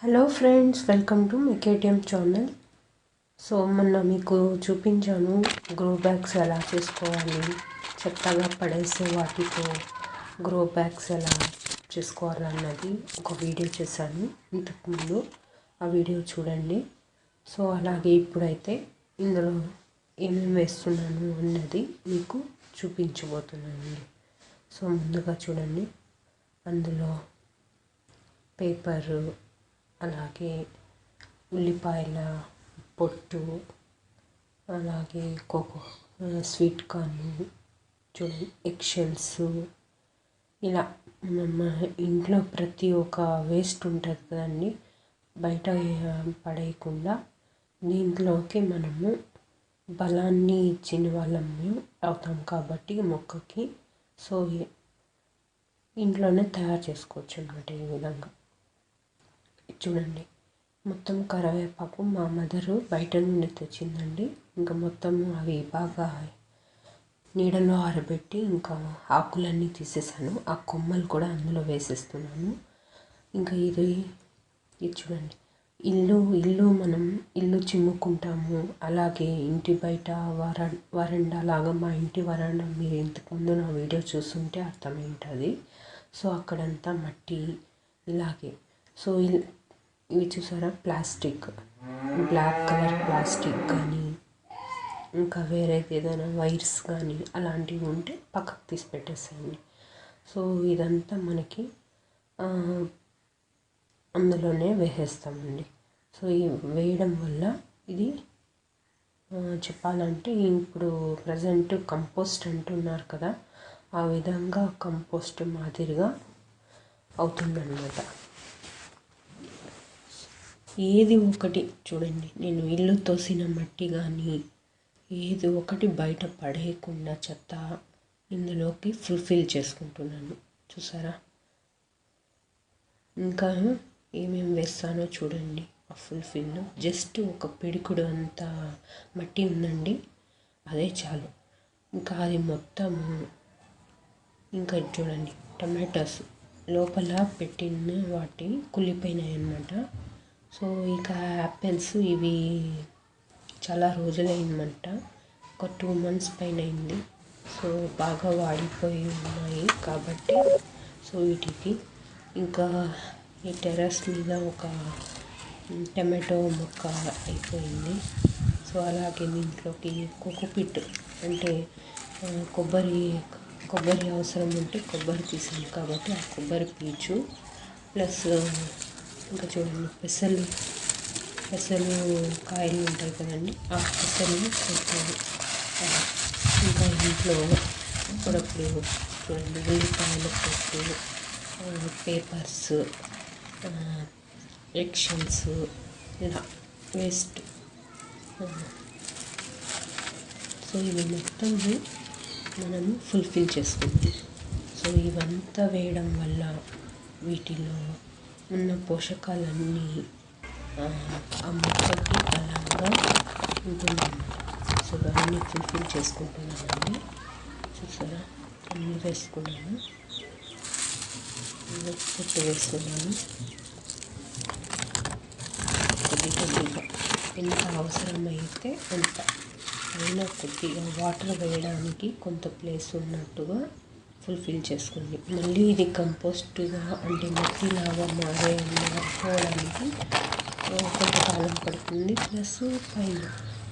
Hello friends, welcome to my KATM channel. So మొన్న మీకు చూపించాను గ్రో బ్యాగ్స్ ఎలా చేసుకోవాలి, చెత్తగా పడేసే వాటితో గ్రో బ్యాగ్స్ ఎలా చేసుకోవాలన్నది ఒక వీడియో చేశాను ఇంతకుముందు. ఆ వీడియో చూడండి. సో అలాగే ఇప్పుడైతే ఇందులో ఏమేమి వేస్తున్నాను అన్నది మీకు చూపించబోతున్నానండి. సో ముందుగా చూడండి, అందులో పేపరు, అలాగే ఉల్లిపాయల పొట్టు, అలాగే స్వీట్ కార్న్, చూడండి ఎగ్షెల్స్, ఇలా మన ఇంట్లో ప్రతి ఒక్క వేస్ట్ ఉంటుంది కదండి, బయట పడేయకుండా దీంట్లోకి మనము బలాన్ని ఇచ్చిన వాళ్ళము అవుతాం కాబట్టి మొక్కకి. సో ఇంట్లోనే తయారు చేసుకోవచ్చు అన్నమాట. ఈ విధంగా చూడండి, మొత్తం కరివేపాకు మా మదరు బయట నుండి తెచ్చిందండి. ఇంకా మొత్తం అవి బాగా నీడలో ఆరబెట్టి ఇంకా ఆకులన్నీ తీసేసాను. ఆ కొమ్మలు కూడా అందులో వేసేస్తున్నాను. ఇంకా ఇది చూడండి, ఇల్లు మనం ఇల్లు చిమ్ముకుంటాము. అలాగే ఇంటి బయట వరండా లాగా, మా ఇంటి వరండా మీరు ఇంతకుముందు నా వీడియో చూస్తుంటే అర్థమై ఉంటుంది. సో అక్కడంతా మట్టి ఇలాగే. సో ఇవి చూసారా, ప్లాస్టిక్, బ్లాక్ కలర్ ప్లాస్టిక్ కానీ ఇంకా వేరేది ఏదైనా వైర్స్ కానీ అలాంటివి ఉంటే పక్కకు తీసి పెట్టేసేయండి. సో ఇదంతా మనకి అందులోనే వేసేస్తామండి. సో ఈ వేయడం వల్ల ఇది చెప్పాలంటే ఇప్పుడు ప్రజెంట్ కంపోస్ట్ అంటున్నారు కదా, ఆ విధంగా కంపోస్ట్ మాదిరిగా అవుతుందన్నమాట. ఏది ఒకటి చూడండి, నేను ఇల్లు తోసిన మట్టి కానీ ఏది ఒకటి బయట పడేయకుండా చెత్త ఇందులోకి ఫుల్ఫిల్ చేసుకుంటున్నాను. చూసారా, ఇంకా ఏమేమి వేస్తానో చూడండి. ఆ ఫుల్ఫిల్ జస్ట్ ఒక పిడికుడు అంత మట్టి ఉందండి, అదే చాలు. ఇంకా అది మొత్తము. ఇంకా చూడండి, టమాటాస్ లోపల పెట్టిన వాటి కుళ్ళిపోయినాయి అన్నమాట. సో ఇక యాపిల్స్ ఇవి చాలా రోజులైందన్నమాట, ఒక 2 months పైన అయింది. సో బాగా వాడిపోయి ఉన్నాయి కాబట్టి సో వీటికి ఇంకా ఈ టెర్రస్ మీద ఒక టమాటో మొక్క అయిపోయింది. సో అలాగే దీంట్లోకి కోకోపీట్ అంటే కొబ్బరి అవసరం ఉంటే కొబ్బరి తీసాను కాబట్టి ఆ కొబ్బరి పీచు ప్లస్ ఇంకా చూడండి పెసలు కాయలు ఉంటాయి కదండి, ఆ పెసలు పెట్టాలి. ఇంకా ఇంట్లో అప్పుడప్పుడు చూడండి ఉల్లిపాయల పొట్టు, పేపర్స్, ఎగ్షెల్స్, ఇలా వేస్ట్. సో ఇవి మొత్తం మనము ఫుల్ఫిల్ చేసుకుంటాం. సో ఇవంతా వేయడం వల్ల వీటిలో ఉన్న పోషకాలన్నీ ఆ మొక్కకి బలంగా ఉంటుందన్నమాట. సో అవన్నీ ఫుల్ఫిల్ చేసుకుంటున్నానండి. చూసారా, అన్నీ వేసుకున్నాను, పొట్టు వేస్తున్నాను కొద్దిగా ఎంత అవసరమైతే అంత. అయినా కొద్దిగా వాటర్ వేయడానికి కొంత ప్లేస్ ఉన్నట్టుగా ఫుల్ఫిల్ చేసుకోండి. మళ్ళీ ఇది కంపోస్ట్గా అంటే మట్టిలాగా మారిపోవడానికి కొంతకాలం పడుతుంది. ప్లస్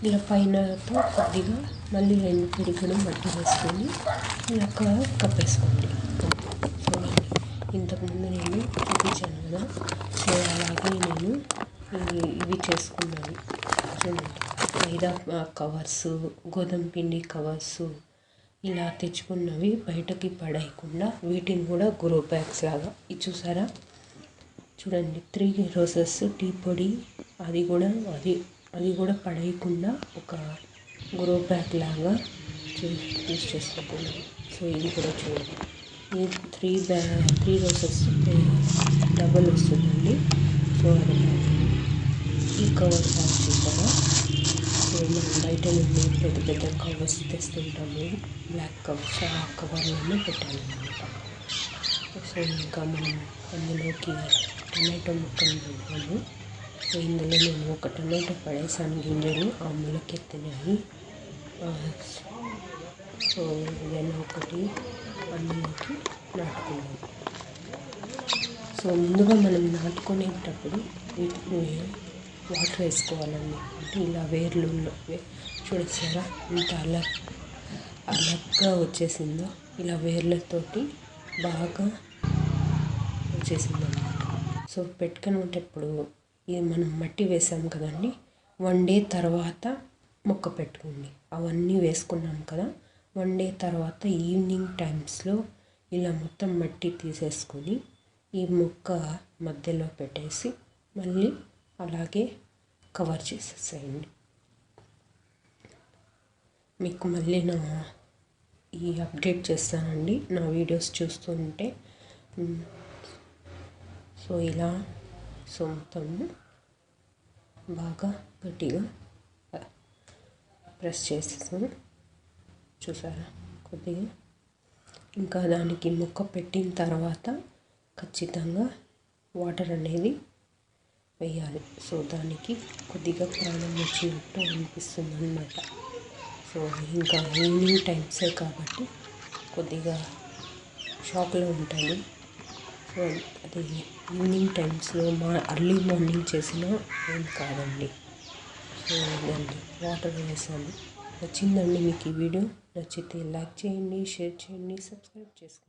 ఇలా పైనతో కొద్దిగా మళ్ళీ 2 పిడికిలు మట్టి వేసుకొని ఇలా కప్పేసుకోండి. చూడండి, ఇంతకుముందు నేను చూపించాను కదా, సో అలాగే నేను ఇవి చేసుకున్నాను. చూడండి, మైదా కవర్స్, గోధుమ పిండి కవర్సు ఇలా తెచ్చుకున్నవి బయటకి పడేయకుండా వీటిని కూడా గ్రో బ్యాగ్స్ లాగా. ఇది చూసారా, చూడండి 3 roses టీ పొడి, అది కూడా పడేయకుండా ఒక గ్రో బ్యాగ్ లాగా యూజ్ చేసుకుంటున్నాను. సో ఇది కూడా చూడండి, ఈ 3 roses డబల్ వస్తుందండి. సో అది ఈ కవర్ బ్యాగ్ చూసారా, సో మనం బయట నుండి పెద్ద కవర్స్ తెస్తుంటాము, బ్లాక్ కవర్స్, ఆ కవర్లోనే పెట్టాలి అనమాట. సో ఇంకా మనం అందులోకి టమాటో ముక్కలు పెట్టాము. సో ఇందులో నేను ఒక టమాటో పడేసాను, గింజలు ఆ మొలకెత్తినాయి. సో ఏదైనా ఒకటి అందులోకి నాటుకున్నాం. సో ముందుగా మనం నాటుకునేటప్పుడు వీటిని వాటర్ వేసుకోవాలండి. అంటే ఇలా వేర్లు చూడసారా ఇంత అలగ్గా వచ్చేసిందో, ఇలా వేర్లతోటి బాగా వచ్చేసిందన్నమాట. సో పెట్టుకునేటప్పుడు ఇది మనం మట్టి వేసాం కదండి, 1 డే తర్వాత మొక్క పెట్టుకోండి. అవన్నీ వేసుకున్నాం కదా, 1 డే తర్వాత ఈవినింగ్ టైమ్స్లో ఇలా మొత్తం మట్టి తీసేసుకొని ఈ మొక్క మధ్యలో పెట్టేసి మళ్ళీ అలాగే కవర్ చేసేసేయండి. మీకు మళ్ళీ ఈ అప్డేట్ చేస్తానండి నా వీడియోస్ చూస్తుంటే. సో ఇలా మొత్తము బాగా గట్టిగా ప్రెస్ చేసేసాను, చూసారా కొద్దిగా. ఇంకా దానికి మొక్క పెట్టిన తర్వాత ఖచ్చితంగా వాటర్ అనేది వేయాలి. సో దానికి కొద్దిగా ప్రాణం వచ్చినట్టు అనిపిస్తుంది అన్నమాట. సో ఇంకా ఈవినింగ్ టైమ్సే కాబట్టి కొద్దిగా షాక్లో ఉంటుంది. సో అది ఈవినింగ్ టైమ్స్లో అర్లీ మార్నింగ్ చేసినా ఏం కాదండి. సో ఇదండి, వాటర్ వేసాను. నచ్చిందండి మీకు ఈ వీడియో? నచ్చితే లైక్ చేయండి, షేర్ చేయండి, సబ్స్క్రైబ్ చేసుకోండి.